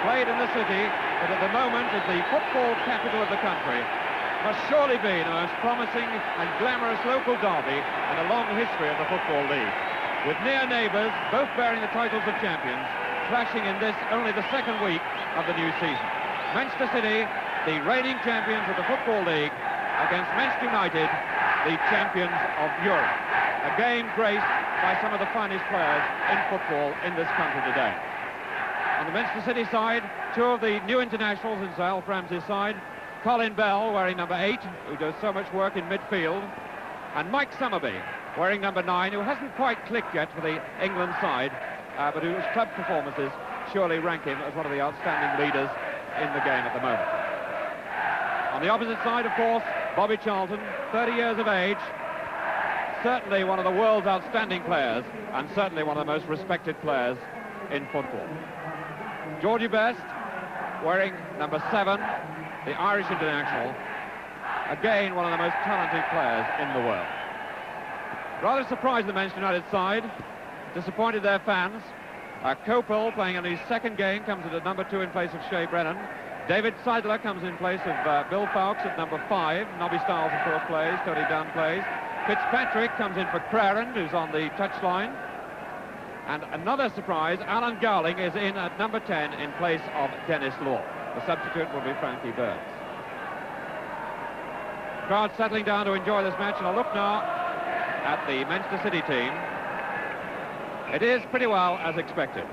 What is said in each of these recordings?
played in the city that at the moment is the football capital of the country, must surely be the most promising and glamorous local derby in a long history of the Football League. With near neighbours, both bearing the titles of champions, clashing in this only the second week of the new season. Manchester City, the reigning champions of the Football League, against Manchester United, the champions of Europe. A game graced by some of the finest players in football in this country today. On the Manchester City side, two of the new internationals in Sir Alf Ramsey's side, Colin Bell, wearing number 8, who does so much work in midfield, and Mike Summerby, wearing number 9, who hasn't quite clicked yet for the England side, but whose club performances surely rank him as one of the outstanding leaders in the game at the moment. On the opposite side, of course, Bobby Charlton, 30 years of age, certainly one of the world's outstanding players, and certainly one of the most respected players in football. Georgie Best, wearing number 7, the Irish international, again one of the most talented players in the world. Rather surprised the Manchester United side, disappointed their fans. Copel, playing in his second game, comes in at number 2 in place of Shea Brennan. David Seidler comes in place of Bill Fowkes at number 5. Nobby Stiles, of course, plays. Tony Dunn plays. Fitzpatrick comes in for Crarend, who's on the touchline. And another surprise, Alan Gowling is in at number 10 in place of Dennis Law. The substitute will be Frankie Burns. Crowd settling down to enjoy this match, and I'll look now at the Manchester City team. It is pretty well as expected.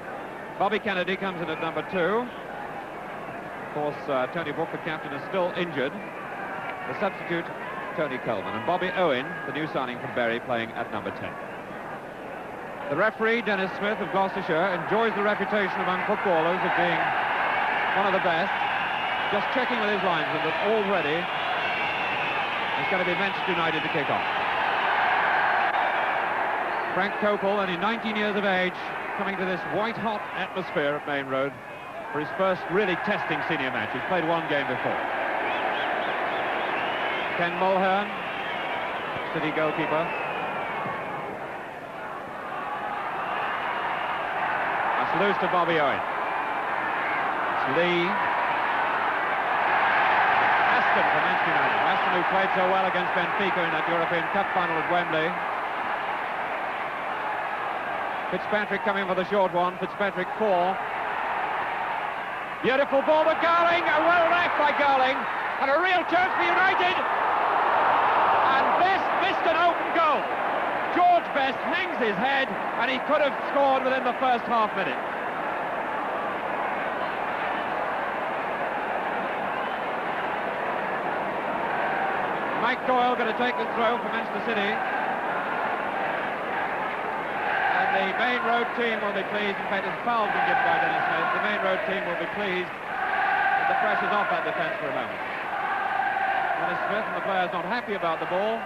Bobby Kennedy comes in at number 2. Of course, Tony Brook, the captain, is still injured. The substitute, Tony Coleman, and Bobby Owen, the new signing from Bury, playing at number 10. The referee, Dennis Smith of Gloucestershire, enjoys the reputation among footballers of being one of the best. Just checking with his linesman that already it's going to be Manchester United to kick off. Frank Copel, only 19 years of age, coming to this white-hot atmosphere at Main Road for his first really testing senior match. He's played one game before. Ken Mulhern, City goalkeeper. That's loose to Bobby Owen. It's Lee. Aston for Manchester United. Aston, who played so well against Benfica in that European Cup final at Wembley. Fitzpatrick coming for the short one. Fitzpatrick 4. Beautiful ball to Gowling, a well wrapped by Gowling, and a real chance for United. And Best missed an open goal. George Best hangs his head, and he could have scored within the first half minute. Mike Doyle going to take the throw for Manchester City. The Main Road team will be pleased. In fact, it's foul been given by Dennis Smith. The Main Road team will be pleased that the pressure's off that defence for a moment. Dennis Smith and the players not happy about the ball.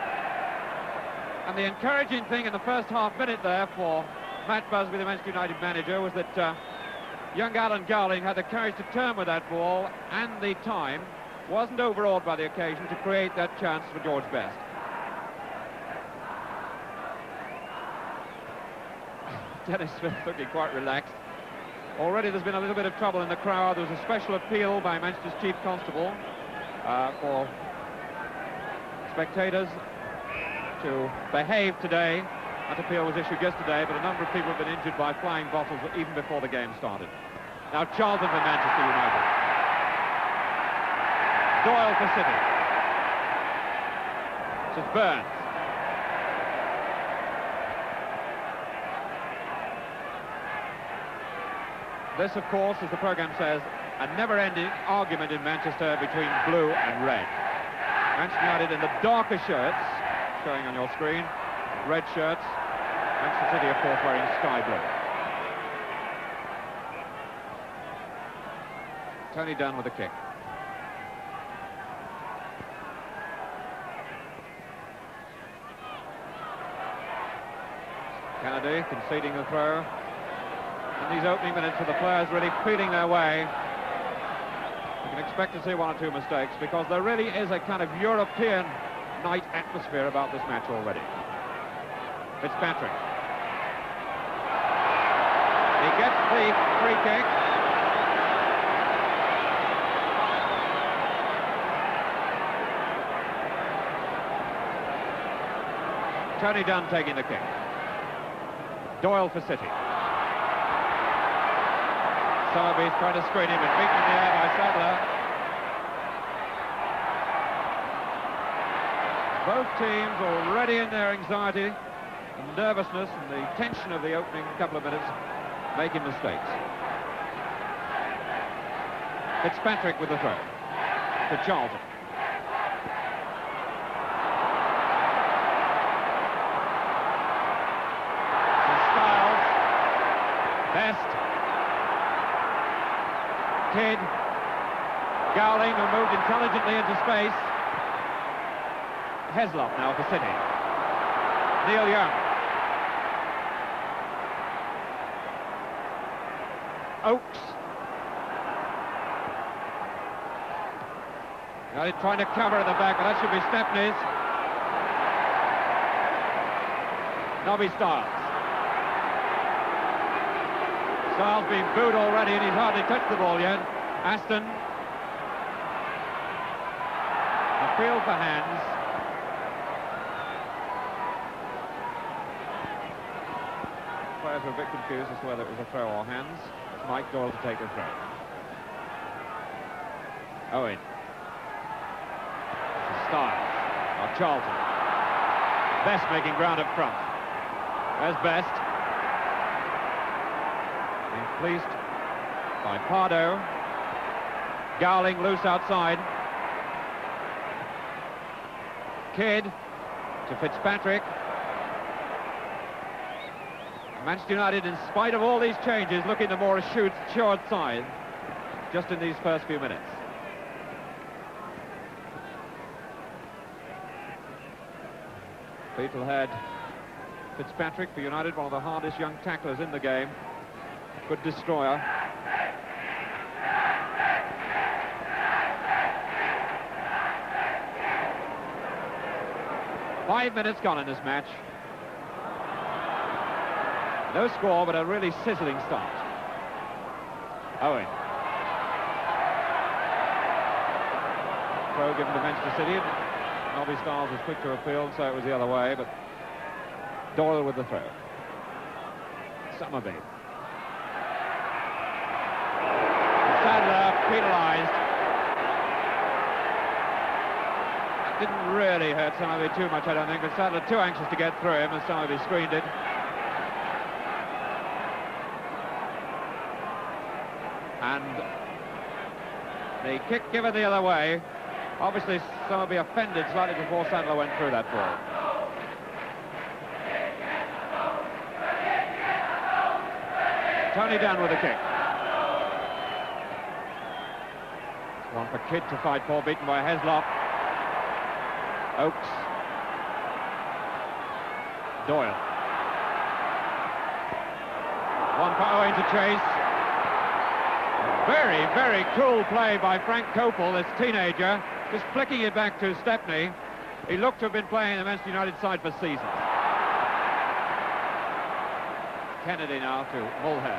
And the encouraging thing in the first half minute there for Matt Busby, the Manchester United manager, was that young Alan Gowling had the courage to turn with that ball, and the time wasn't overawed by the occasion to create that chance for George Best. Dennis Smith looking quite relaxed. Already there's been a little bit of trouble in the crowd. There was a special appeal by Manchester's Chief Constable for spectators to behave today. That appeal was issued yesterday, but a number of people have been injured by flying bottles even before the game started. Now Charlton for Manchester United. Doyle for City. This is Burns. This, of course, as the programme says, a never-ending argument in Manchester between blue and red. Manchester United in the darker shirts, showing on your screen, red shirts. Manchester City, of course, wearing sky blue. Tony Dunn with a kick. Kennedy conceding the throw. In these opening minutes, with the players really feeling their way, you can expect to see one or two mistakes, because there really is a kind of European night atmosphere about this match already. Fitzpatrick. He gets the free kick. Tony Dunn taking the kick. Doyle for City. Sowerby's trying to screen him and beaten in the air by Sadler. Both teams already in their anxiety and nervousness and the tension of the opening couple of minutes, making mistakes. Fitzpatrick with the throw to Charlton. Styles. Best. Kidd. Gowling, who moved intelligently into space. Heslop now for City. Neil Young. Oakes. Now he's trying to cover at the back, but that should be Stepney's. Nobby Styles. Styles been booed already and he's hardly touched the ball yet. Aston. Appeal for hands. Players were a bit confused as to whether it was a throw or hands. It's Mike Doyle to take the throw. Owen. Styles. Now Charlton. Best making ground up front. There's Best. Being fleeced by Pardo. Gowling loose outside. Kidd to Fitzpatrick. Manchester United, in spite of all these changes, looking the more assured side just in these first few minutes. Beatle had Fitzpatrick for United, one of the hardest young tacklers in the game. Good destroyer. Five minutes gone in this match. No score, but a really sizzling start. Owen. Throw given to Manchester City. Nobby Styles was quick to appeal, so it was the other way, but Doyle with the throw. Somerby. Sadler penalised. That didn't really hurt Somerby too much, I don't think, but Sadler too anxious to get through him, and Somerby screened it. And the kick given the other way. Obviously, Somerby offended slightly before Sadler went through that ball. Tony Dunn with a kick. One for Kidd to fight for, beaten by Heslop. Oakes. Doyle. One for Owen to chase. Very, very cool play by Frank Copel, this teenager, just flicking it back to Stepney. He looked to have been playing the Manchester United side for seasons. Kennedy now to Mulher.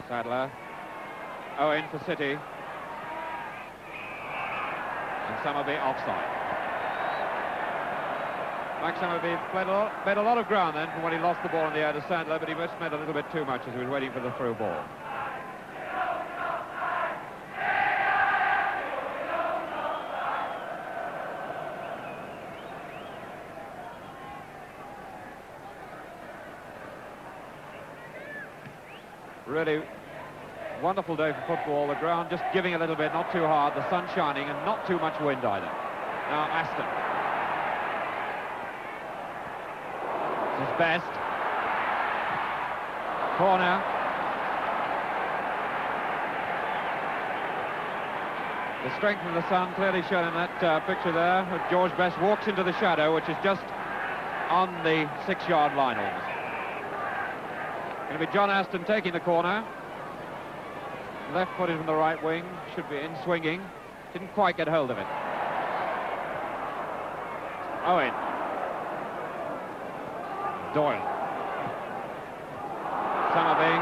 Sadler. Owen for City. And Somerby offside. Max Somerby made a lot of ground then from when he lost the ball in the air to Sadler, but he must have made a little bit too much as he was waiting for the through ball. Really wonderful day for football. The ground just giving a little bit, not too hard, the sun shining and not too much wind either. Now Aston. His best. Corner. The strength of the sun clearly shown in that picture there. George Best walks into the shadow, which is just on the 6-yard line almost. Going to be John Aston taking the corner. Left footed from the right wing, should be in swinging. Didn't quite get hold of it. Owen. Doyle. Somerby.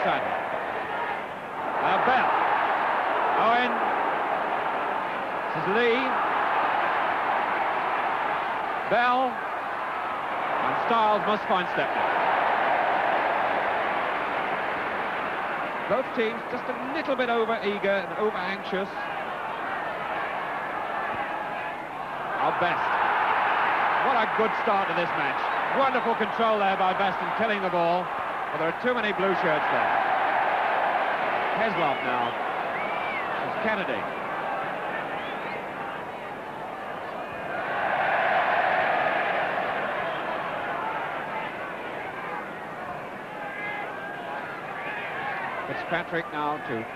Sadler. Bell. Owen. This is Lee. Bell. And Styles must find Stepney. Both teams just a little bit over-eager and over-anxious. Best. What a good start to this match. Wonderful control there by Best in killing the ball, but there are too many blue shirts there. Heslop now. It's Kennedy. Fitzpatrick now to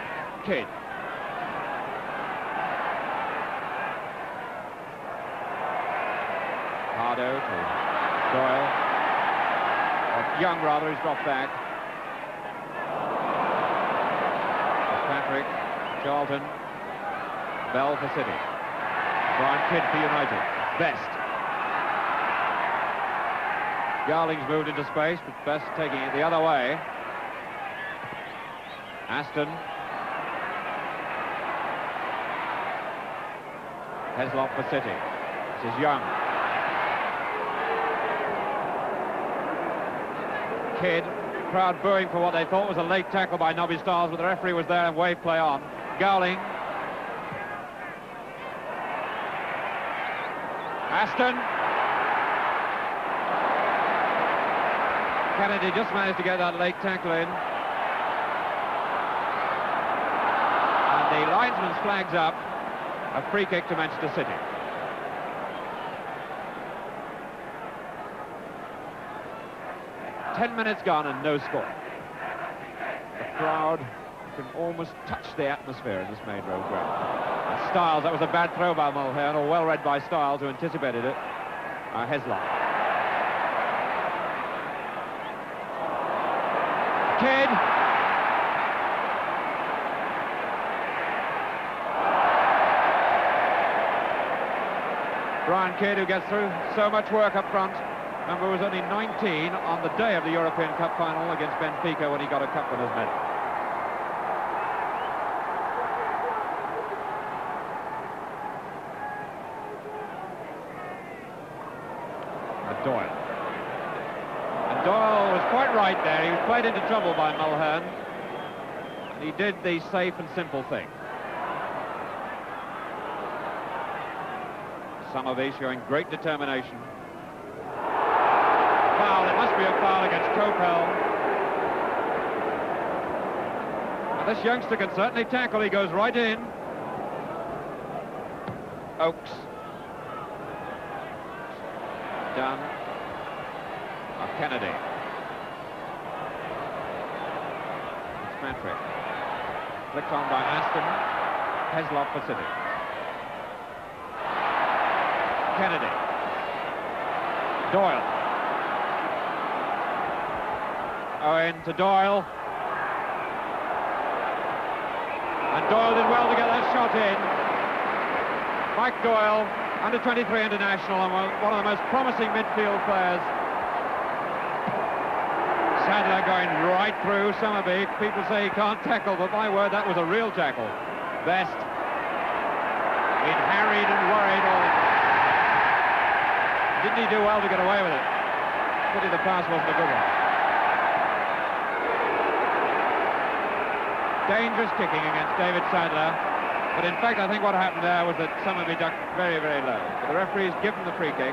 Kidd. Hardo to Doyle. Or Young, rather, he's dropped back. Fitzpatrick, Charlton, Bell for City. Brian Kidd for United. Best. Garling's moved into space, but Best taking it the other way. Aston. Heslop for City. This is Young. Kidd, crowd booing for what they thought was a late tackle by Nobby Stiles, but the referee was there and waved play on. Gowling. Aston. Kennedy just managed to get that late tackle in. And the linesman's flag's up. A free kick to Manchester City. Ten minutes gone and no score. The crowd can almost touch the atmosphere in this main road ground. And Stiles, that was a bad throw by Mulhern, or well read by Stiles, who anticipated it. Heslop. Kidd. Brian Kidd, who gets through so much work up front. Remember, was only 19 on the day of the European Cup final against Benfica when he got a cup winner's medal. And Doyle. And Doyle was quite right there. He was played into trouble by Mulhern. And he did the safe and simple thing. Somerby showing great determination. Foul, it must be a foul against Kopel. And this youngster can certainly tackle, he goes right in. Oakes. Done. Kennedy. Fitzpatrick. Flicked on by Aston. Heslop for City. Kennedy. Doyle. Owen to Doyle. And Doyle did well to get that shot in. Mike Doyle, under-23 international, and one of the most promising midfield players. Sadler going right through Somerby. People say he can't tackle, but my word, that was a real tackle. Best. He'd harried and worried all the time. Didn't he do well to get away with it? Pity the pass wasn't a good one. Dangerous kicking against David Sadler, but in fact I think what happened there was that Somerby ducked very, very low. But the referee's given the free kick.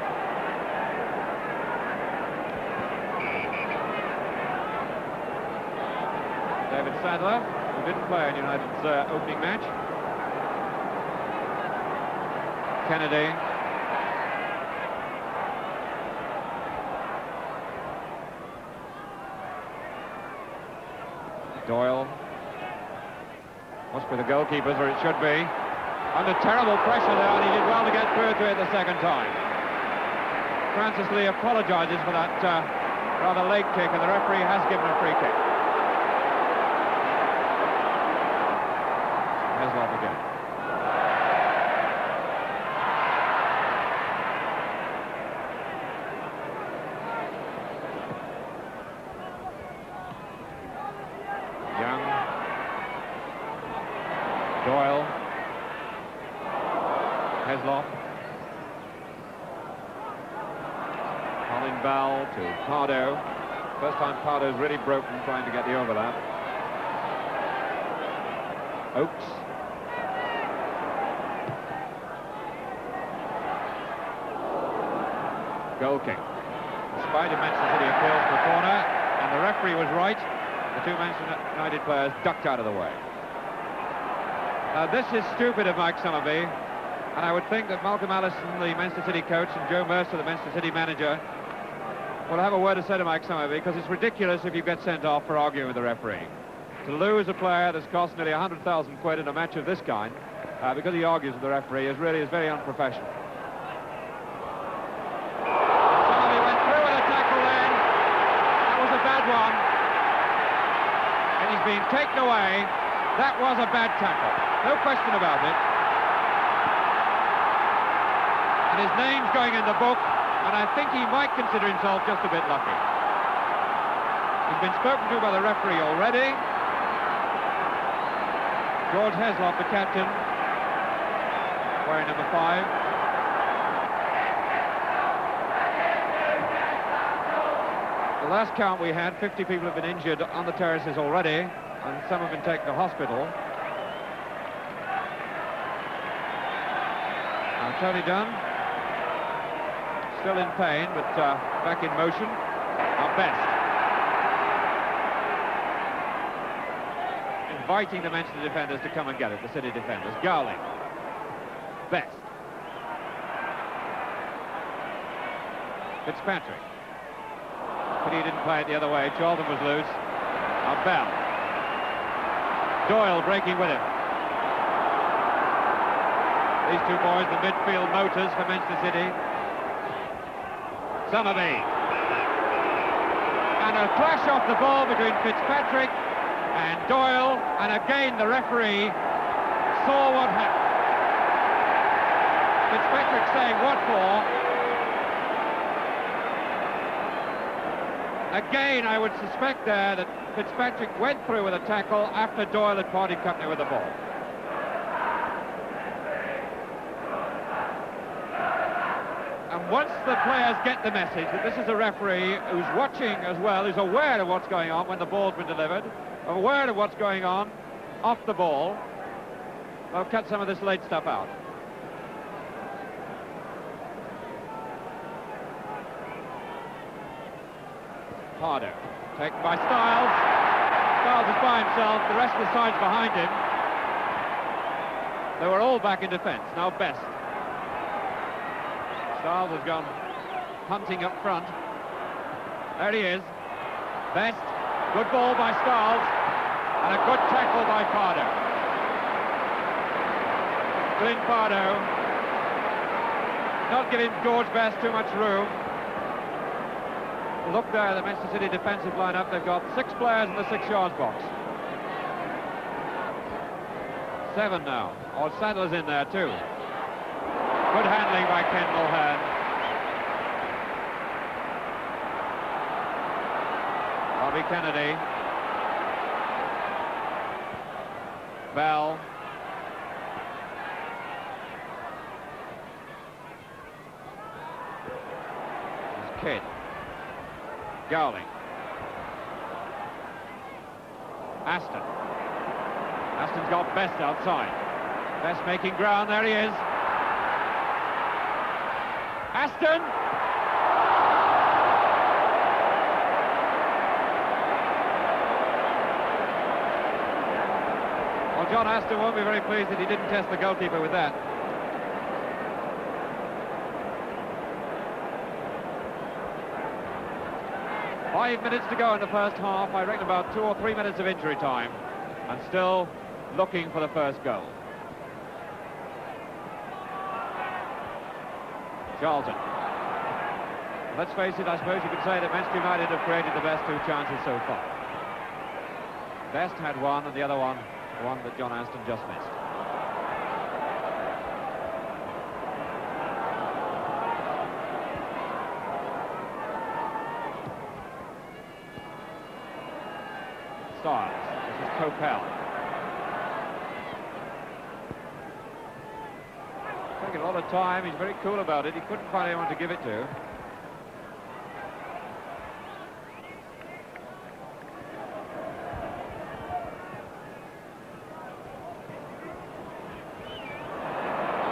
David Sadler, who didn't play in United's opening match. Kennedy. Doyle. Must be the goalkeepers, or it should be. Under terrible pressure there, and he did well to get through to it the second time. Francis Lee apologises for that rather late kick, and the referee has given a free kick. Heslop again. Heslop. Colin Bell to Pardo. First time Pardo's really broken trying to get the overlap. Oakes. Goal kick. Despite a Manchester City appeal for the corner, and the referee was right, the two Manchester United players ducked out of the way. Now this is stupid of Mike Summerby, and I would think that Malcolm Allison, the Manchester City coach, and Joe Mercer, the Manchester City manager, will have a word to say to Mike Summerby, because it's ridiculous if you get sent off for arguing with the referee. To lose a player that's cost nearly 100,000 quid in a match of this kind, because he argues with the referee, is very unprofessional. Summerby went through with a tackle then. That was a bad one. And he's been taken away. That was a bad tackle. No question about it. And his name's going in the book, and I think he might consider himself just a bit lucky. He's been spoken to by the referee already. George Heslop, the captain, wearing number 5. The last count we had, 50 people have been injured on the terraces already, and some have been taken to hospital. Tony Dunn, still in pain, but back in motion. Our best. Inviting the Manchester defenders to come and get it, the City defenders. Gowling. Best. Fitzpatrick. But he didn't play it the other way. Charlton was loose. Bell. Doyle breaking with him. These two boys, the midfield motors for Manchester City. Summerby. And a clash off the ball between Fitzpatrick and Doyle, and again the referee saw what happened. Fitzpatrick saying, "What for?" Again, I would suspect there that Fitzpatrick went through with a tackle after Doyle had parted company with the ball. And once the players get the message that this is a referee who's watching as well, who's aware of what's going on when the ball's been delivered, aware of what's going on off the ball, they'll cut some of this late stuff out. Pardo, taken by Styles. Styles is by himself, the rest of the side's behind him. They were all back in defence, now Best. Styles has gone hunting up front. There he is. Best. Good ball by Styles. And a good tackle by Pardo. Glyn Pardo. Not giving George Best too much room. Look there, the Manchester City defensive lineup. They've got 6 players in the 6-yard box. 7 now. Oh, Sadler's in there too. Good handling by Ken Mulhern. Bobby Kennedy. Bell. Kidd. Gowling. Aston. Aston's got Best outside. Best making ground, there he is. Aston! Well, John Aston won't be very pleased that he didn't test the goalkeeper with that. Five minutes to go in the first half. I reckon about 2 or 3 minutes of injury time. And still looking for the first goal. Charlton. Let's face it, I suppose you could say that Manchester United have created the best 2 chances so far. Best had one, and the other one that John Aston just missed. Styles. This is Copel. taking a lot of time. He's very cool about it. He couldn't find anyone to give it to.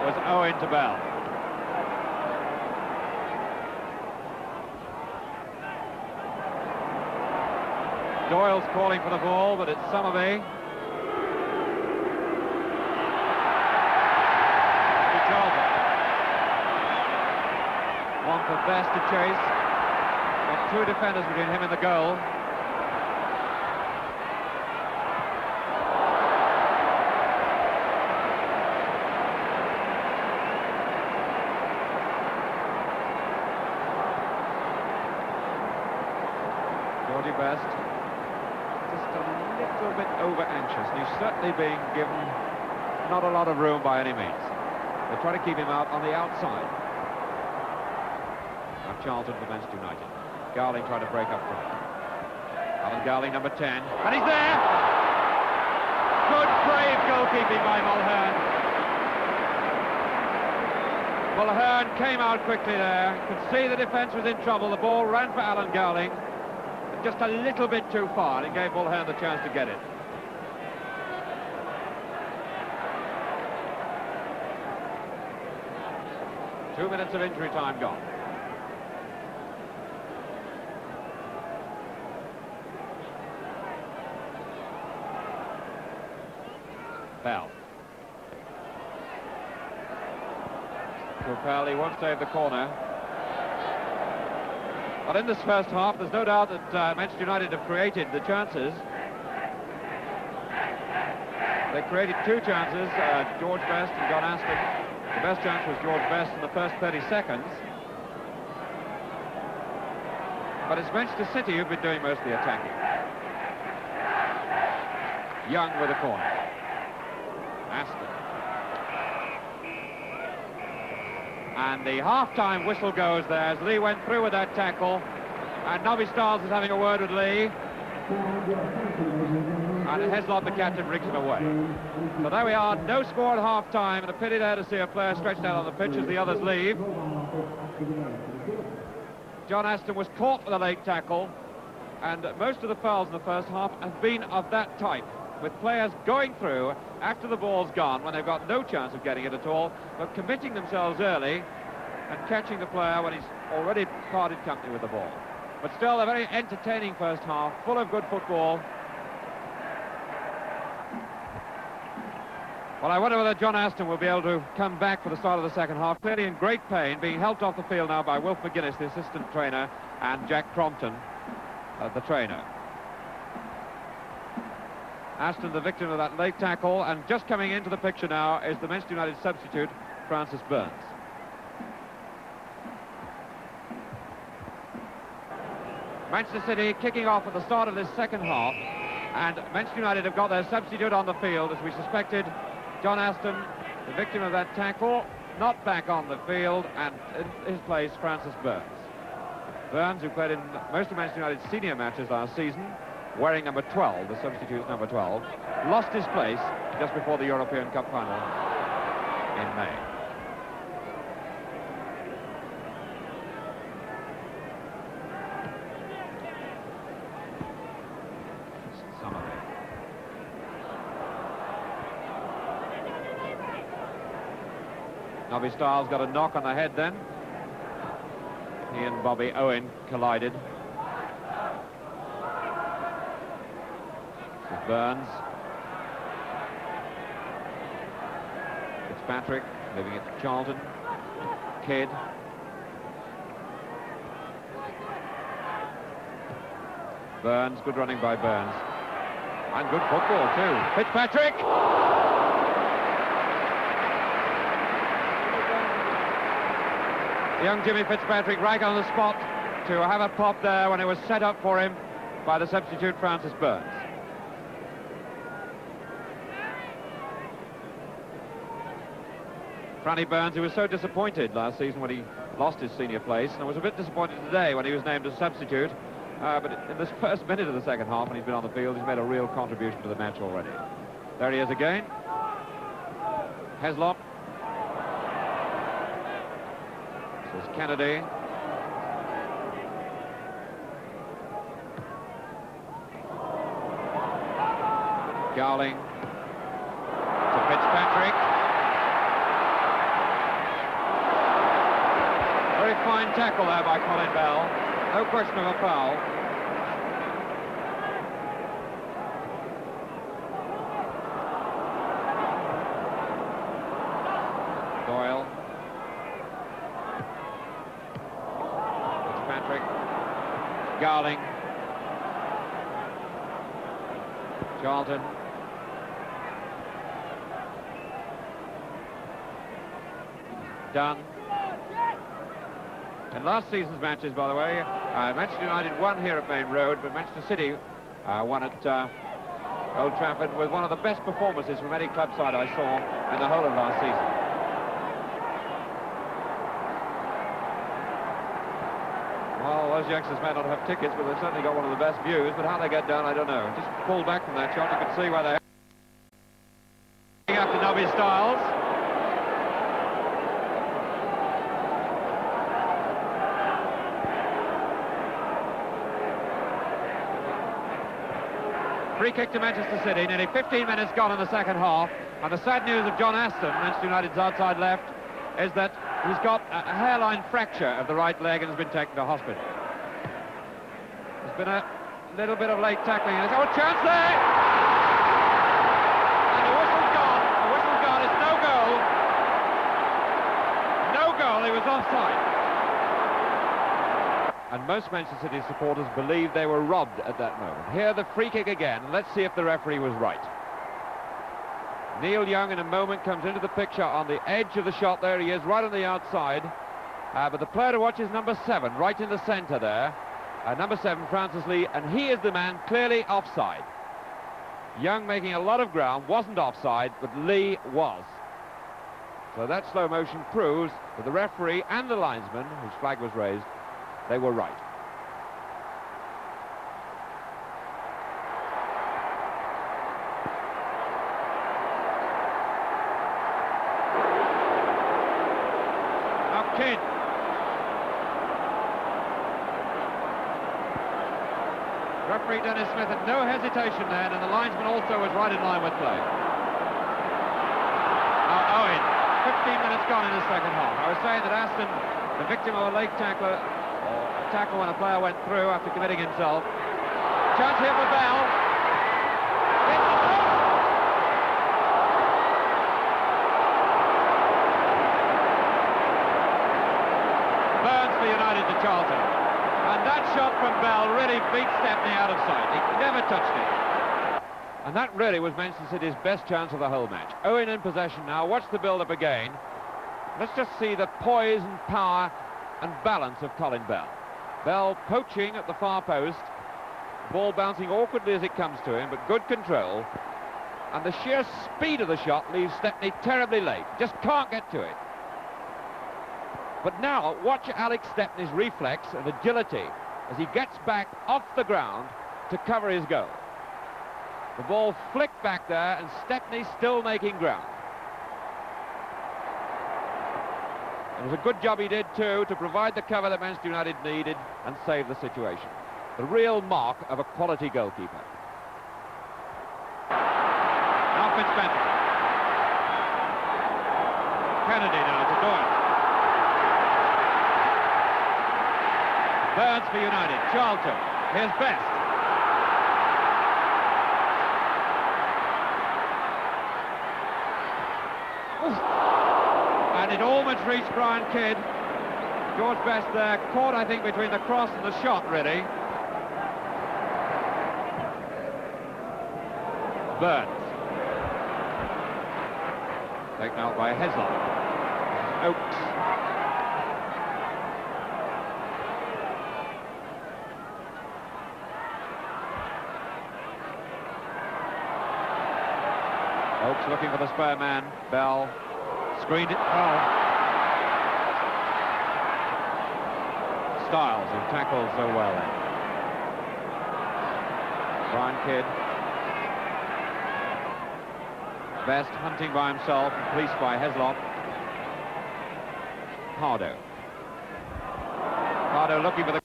It was Owen to Bell. Doyle's calling for the ball, but it's Somerby. One for Best to chase. Got two defenders between him and the goal. Georgie Best just a little bit over-anxious, and he's certainly being given not a lot of room by any means. They try to keep him out on the outside. Now Charlton for Manchester United. Garling trying to break up front. Alan Garling, number 10. And he's there! Good, brave goalkeeping by Mulhern. Mulhern came out quickly there. Could see the defence was in trouble. The ball ran for Alan Garling. Just a little bit too far, and it gave Mulhern the chance to get it. Two minutes of injury time gone. Bell. Pell, he won't save the corner. But in this first half, there's no doubt that Manchester United have created the chances. They created two chances, George Best and John Aston. The best chance was George Best in the first 30 seconds. But it's Manchester City who've been doing most of the attacking. Young with a corner. Aston. And the half-time whistle goes there as Lee went through with that tackle. And Nobby Stiles is having a word with Lee. And Heslop, the captain, brings him away. So there we are, no score at half-time, and a pity there to see a player stretched out on the pitch as the others leave. John Aston was caught with a late tackle, and most of the fouls in the first half have been of that type, with players going through after the ball's gone when they've got no chance of getting it at all, but committing themselves early and catching the player when he's already parted company with the ball. But still, a very entertaining first half, full of good football. Well, I wonder whether John Aston will be able to come back for the start of the second half. Clearly in great pain, being helped off the field now by Wilf McGuinness, the assistant trainer, and Jack Crompton, the trainer. Aston, the victim of that late tackle, and just coming into the picture now is the Manchester United substitute, Francis Burns. Manchester City kicking off at the start of this second half, and Manchester United have got their substitute on the field, as we suspected. John Aston, the victim of that tackle, not back on the field, and in his place, Francis Burns. Burns, who played in most of Manchester United's senior matches last season, wearing number 12, the substitute's number 12, lost his place just before the European Cup final in May. Nobby Stiles got a knock on the head then. He and Bobby Owen collided. With Burns. Fitzpatrick moving it to Charlton. Kidd. Burns, good running by Burns. And good football too. Fitzpatrick! Young Jimmy Fitzpatrick right on the spot to have a pop there when it was set up for him by the substitute Francis Burns. Franny Burns, who was so disappointed last season when he lost his senior place, and was a bit disappointed today when he was named as substitute. But in this first minute of the second half, when he's been on the field, he's made a real contribution to the match already. There he is again. Heslop. This is Kennedy. Gowling to Fitzpatrick. Very fine tackle there by Colin Bell. No question of a foul. Doyle. Fitzpatrick. Gowling. Charlton. Done. In last season's matches, by the way, Manchester United won here at Main Road, but Manchester City won at Old Trafford with one of the best performances from any club side I saw in the whole of last season. Well, those youngsters may not have tickets, but they've certainly got one of the best views, but how they get down, I don't know. Just pulled back from that shot, you can see where they're after Nobby Stiles. Free kick to Manchester City, nearly 15 minutes gone in the second half, and the sad news of John Aston, Manchester United's outside left, is that he's got a hairline fracture of the right leg and has been taken to hospital. There's been a little bit of late tackling. Oh, chance there! And the whistle's gone. The whistle's gone. It's no goal. No goal. He was offside. And most Manchester City supporters believe they were robbed at that moment. Here the free kick again. Let's see if the referee was right. Neil Young in a moment comes into the picture on the edge of the shot. There he is, right on the outside. But the player to watch is number 7, right in the centre there. Number 7, Francis Lee, and he is the man clearly offside. Young making a lot of ground, wasn't offside, but Lee was. So that slow motion proves that the referee and the linesman, whose flag was raised, they were right. Now Kidd. Referee Dennis Smith had no hesitation then, and the linesman also was right in line with play. Now Owen, 15 minutes gone in the second half. I was saying that Aston, the victim of a late tackler, tackle when a player went through after committing himself. Chance here for Bell. Burns for United to Charlton. And that shot from Bell really beat Stepney out of sight. He never touched it. And that really was Manchester City's best chance of the whole match. Owen in possession now. Watch the build-up again. Let's just see the poise and power and balance of Colin Bell. Bell poaching at the far post, ball bouncing awkwardly as it comes to him, but good control, and the sheer speed of the shot leaves Stepney terribly late, just can't get to it. But now watch Alex Stepney's reflex and agility as he gets back off the ground to cover his goal. The ball flicked back there and Stepney still making ground. It was a good job he did too to provide the cover that Manchester United needed and save the situation. The real mark of a quality goalkeeper. Now Fitzpatrick. Kennedy now to Doyle. Burns for United. Charlton. Here's Best. And it almost reached Brian Kidd. George Best there, caught, I think, between the cross and the shot, really. Burns. Taken out by Heslop. Oakes. Oakes looking for the spare man. Bell. Screened it. Oh. Stiles, who tackled so well then. Brian Kidd. Best hunting by himself, policed by Heslop. Hardo. Pardo looking for the...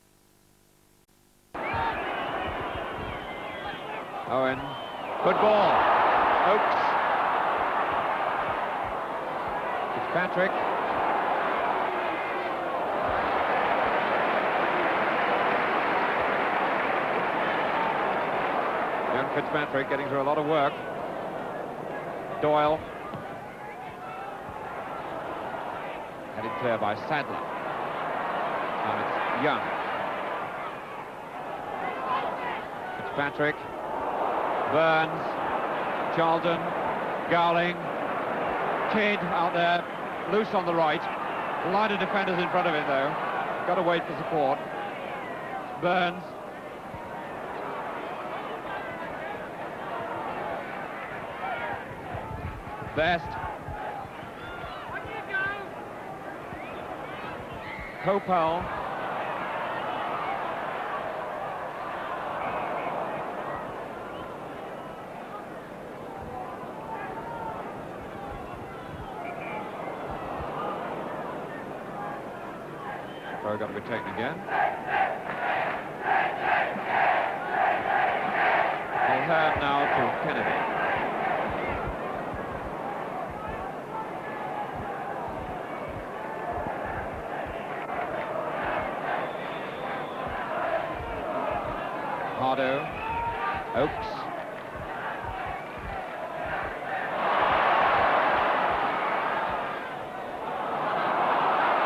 Owen. Good ball. Oakes. Fitzpatrick. Young Fitzpatrick getting through a lot of work. Doyle. Headed clear by Sadler. Now it's Young. Fitzpatrick. Burns. Charlton. Gowling. Kidd out there, loose on the right. A line of defenders in front of him, though. Got to wait for support. Burns. Best. Copel. Throw got to be taken again. Mulhern now to Kennedy. Pardo. Oakes.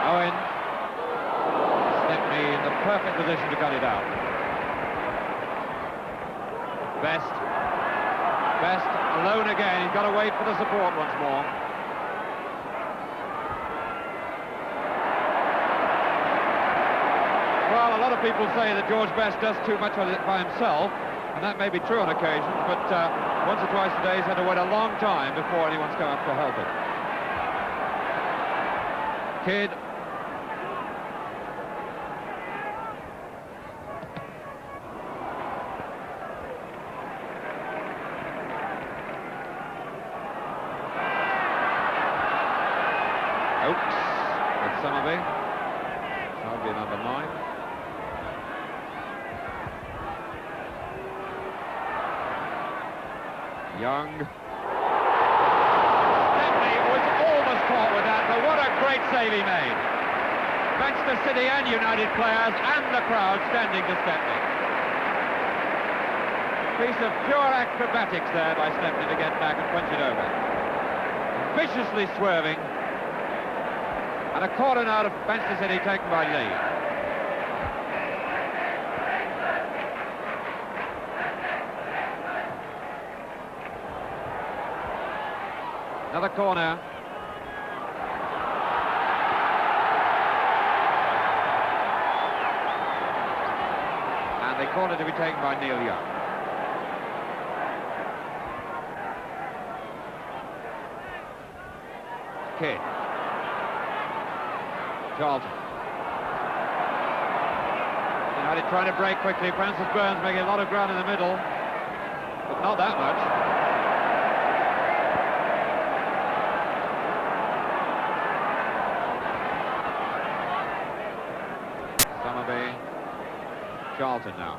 Owen. In the perfect position to cut it out. Best alone again. He's got to wait for the support once more. Well, a lot of people say that George Best does too much of it by himself, and that may be true on occasion, but once or twice a day he's had to wait a long time before anyone's come up to help him. Kidd. Oakes with Summerby. Summerby number 9. Young. Stepney was almost caught with that, but what a great save he made. Manchester City and United players and the crowd standing to Stepney. Piece of pure acrobatics there by Stepney to get back and punch it over. Viciously swerving. And a corner now to Manchester City taken by Lee. Another corner. And the corner to be taken by Neil Young. Kidd. Charlton. United trying to break quickly. Francis Burns making a lot of ground in the middle, but not that much. Summerby. Charlton now.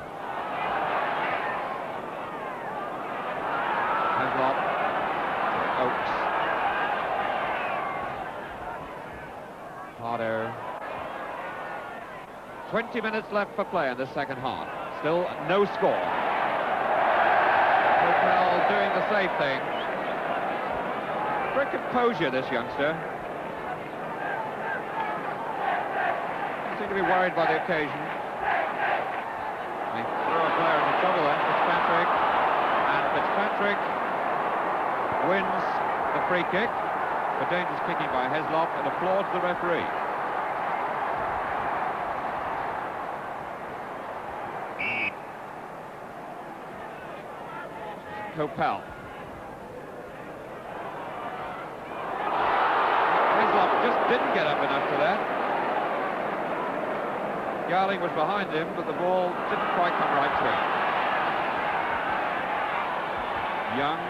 Heslop. Oakes. Pardo. 20 minutes left for play in the second half. Still no score. Copel doing the safe thing. Great composure, this youngster. Doesn't seem to be worried by the occasion. They throw a player into trouble then, Fitzpatrick. And Fitzpatrick wins the free kick. For dangerous kicking by Heslop and applauds the referee. Copel. Heslop just didn't get up enough for that. Gowling was behind him, but the ball didn't quite come right to him. Young.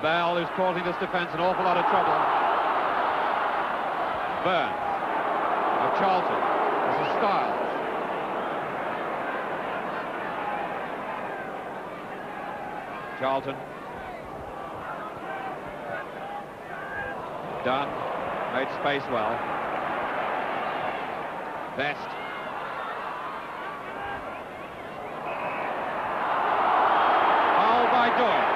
Bell, who's causing this defence an awful lot of trouble. Burns. Now Charlton. This is Styles. Charlton. Dunn. Made space well. Best. Foul by Doyle.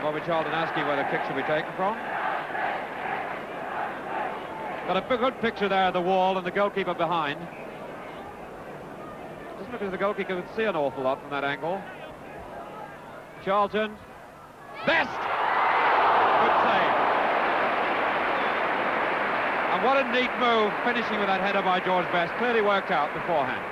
Bobby Charlton asking where the kick should be taken from. Got a good picture there of the wall and the goalkeeper behind. Doesn't look as if the goalkeeper could see an awful lot from that angle. Charlton. Best! Good save. And what a neat move, finishing with that header by George Best. Clearly worked out beforehand.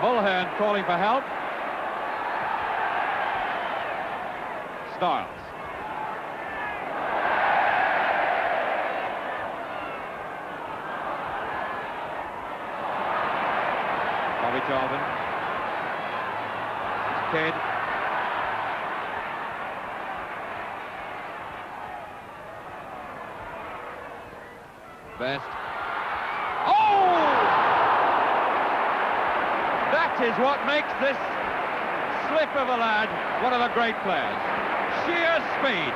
Mulhern calling for help. Styles. Bobby Charlton. Kidd. Best. Oh! That is what makes this slip of a lad one of the great players. Sheer speed.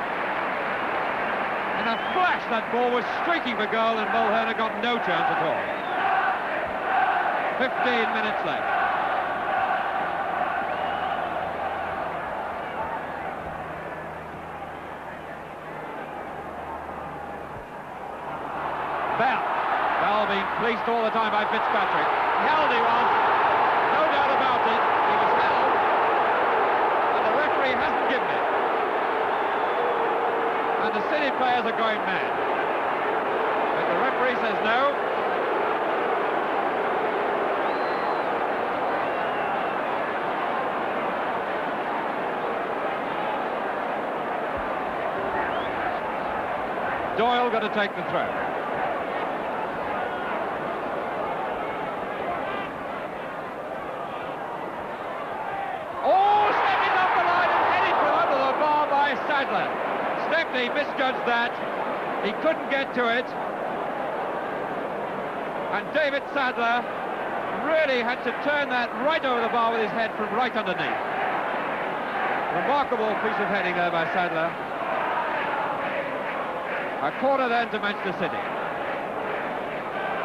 In a flash, that ball was streaking for goal, and Mulhern got no chance at all. 15 minutes left. Bell being fleeced all the time by Fitzpatrick. Held he was. No doubt about it. He was held. And the referee hasn't given it. And the City players are going mad. But the referee says no. Doyle going to take the throw. Oh, stepping off the line and headed to under the bar by Sadler. Stepney misjudged that. He couldn't get to it. And David Sadler really had to turn that right over the bar with his head from right underneath. Remarkable piece of heading there by Sadler. A corner then to Manchester City.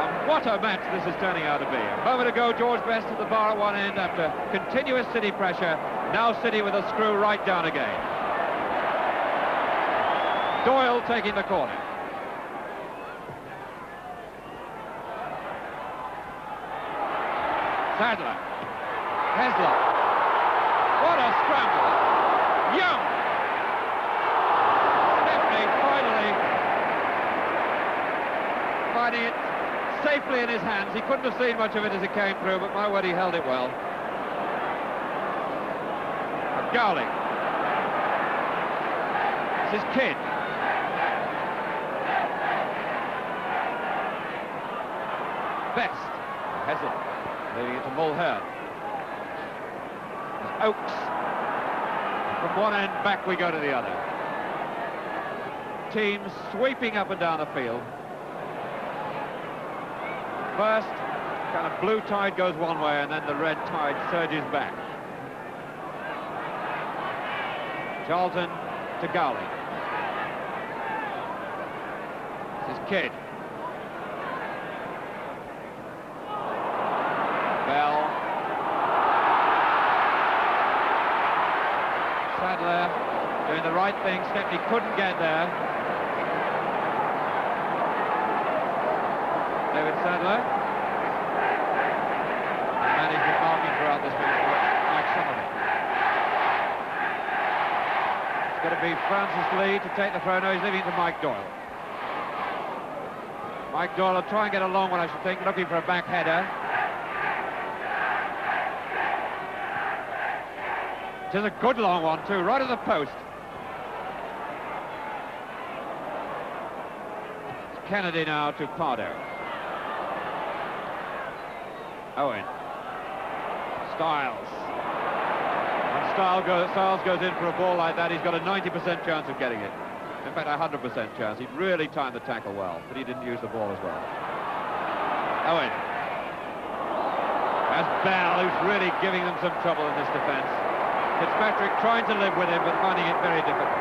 And what a match this is turning out to be. A moment ago, George Best at the bar at one end after continuous City pressure. Now City with a screw right down again. Doyle taking the corner. Sadler. Heslock. What a scramble. Young. Stepney finally finding it safely in his hands. He couldn't have seen much of it as it came through, but my word, he held it well. Gowling. This is Kidd. Best. Hessel. Leaving it to Mulhern. Oakes. From one end, back we go to the other. Teams sweeping up and down the field. First, kind of blue tide goes one way, and then the red tide surges back. Charlton to Gowling. This is Kidd. Bell. Sadler doing the right thing. Stepney couldn't get there. David Sadler. And managed marking throughout this match like some of it. It's going to be Francis Lee to take the throw. No, he's leaving it to Mike Doyle. Mike Doyle will try and get a long one, I should think, looking for a back header. It is a good long one, too, right at the post. It's Kennedy now to Pardo. Owen. Styles. When Styles goes in for a ball like that, he's got a 90% chance of getting it. In fact, a 100% chance. He'd really timed the tackle well, but he didn't use the ball as well. Owen. That's Bell, who's really giving them some trouble in this defence. Fitzpatrick trying to live with him, but finding it very difficult.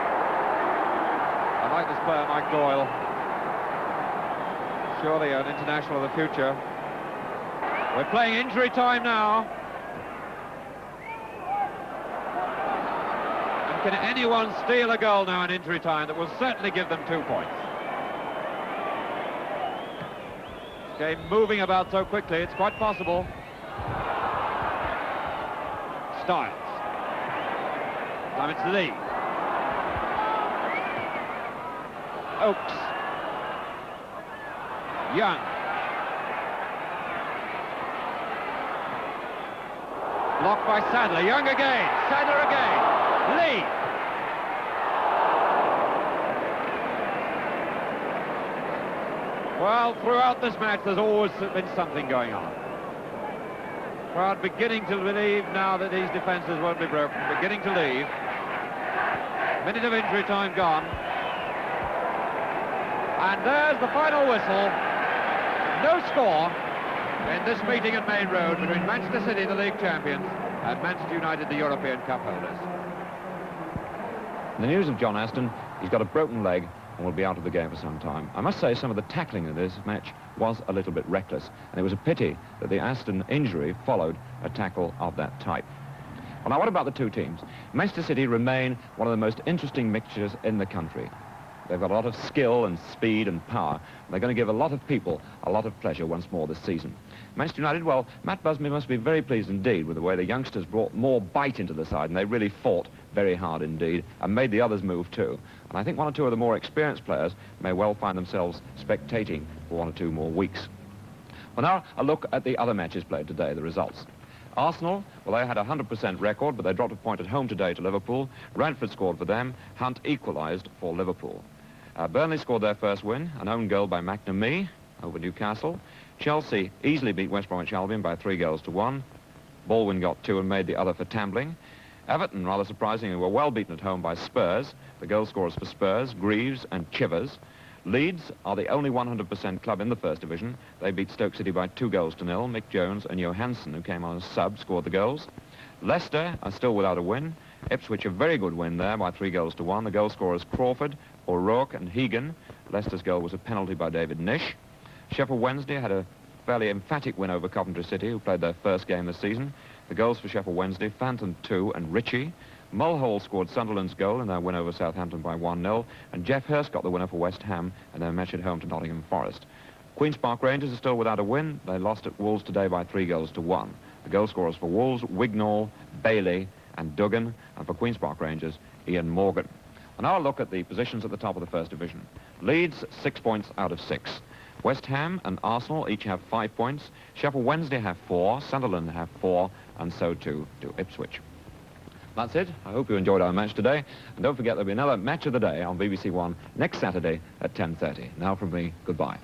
I like this player, Mike Doyle. Surely an international of the future. We're playing injury time now. And can anyone steal a goal now in injury time that will certainly give them 2 points? Game moving about so quickly, it's quite possible. Styles. Now it's Lee. Oakes. Young. Blocked by Sadler. Young again. Sadler again. Lee. Well, throughout this match, there's always been something going on. Crowd beginning to believe now that these defences won't be broken. Beginning to leave. Minute of injury time gone. And there's the final whistle. No score in this meeting at Main Road between Manchester City, the league champions, and Manchester United, the European Cup holders. The news of John Aston, he's got a broken leg and will be out of the game for some time. I must say some of the tackling in this match was a little bit reckless, and it was a pity that the Aston injury followed a tackle of that type. Well, now what about the two teams? Manchester City remain one of the most interesting mixtures in the country. They've got a lot of skill and speed and power. And they're going to give a lot of people a lot of pleasure once more this season. Manchester United, well, Matt Busby must be very pleased indeed with the way the youngsters brought more bite into the side, and they really fought very hard indeed and made the others move too. And I think one or two of the more experienced players may well find themselves spectating for 1 or 2 more weeks. Well, now a look at the other matches played today, the results. Arsenal, well, they had a 100% record, but they dropped a point at home today to Liverpool. Radford scored for them. Hunt equalised for Liverpool. Burnley scored their first win, an own goal by McNamee over Newcastle. Chelsea easily beat West Bromwich Albion by 3-1. Baldwin got 2 and made the other for Tambling. Everton, rather surprisingly, were well beaten at home by Spurs. The goal scorers for Spurs, Greaves and Chivers. Leeds are the only 100% club in the First Division. They beat Stoke City by 2-0. Mick Jones and Johansson, who came on as sub, scored the goals. Leicester are still without a win. Ipswich, a very good win there by 3-1. The goal scorers Crawford, O'Rourke and Hegan. Leicester's goal was a penalty by David Nish. Sheffield Wednesday had a fairly emphatic win over Coventry City, who played their first game this season. The goals for Sheffield Wednesday, Phantom 2 and Ritchie. Mulhall scored Sunderland's goal in their win over Southampton by 1-0, and Jeff Hurst got the winner for West Ham in their match at home to Nottingham Forest. Queen's Park Rangers are still without a win. They lost at Wolves today by 3-1. The goal scorers for Wolves, Wignall, Bailey and Duggan, and for Queen's Park Rangers, Ian Morgan. And now a look at the positions at the top of the First Division. Leeds, 6 points out of 6. West Ham and Arsenal each have 5 points. Sheffield Wednesday have 4, Sunderland have 4, and so too do Ipswich. That's it. I hope you enjoyed our match today. And don't forget there'll be another Match of the Day on BBC One next Saturday at 10:30. Now from me, goodbye.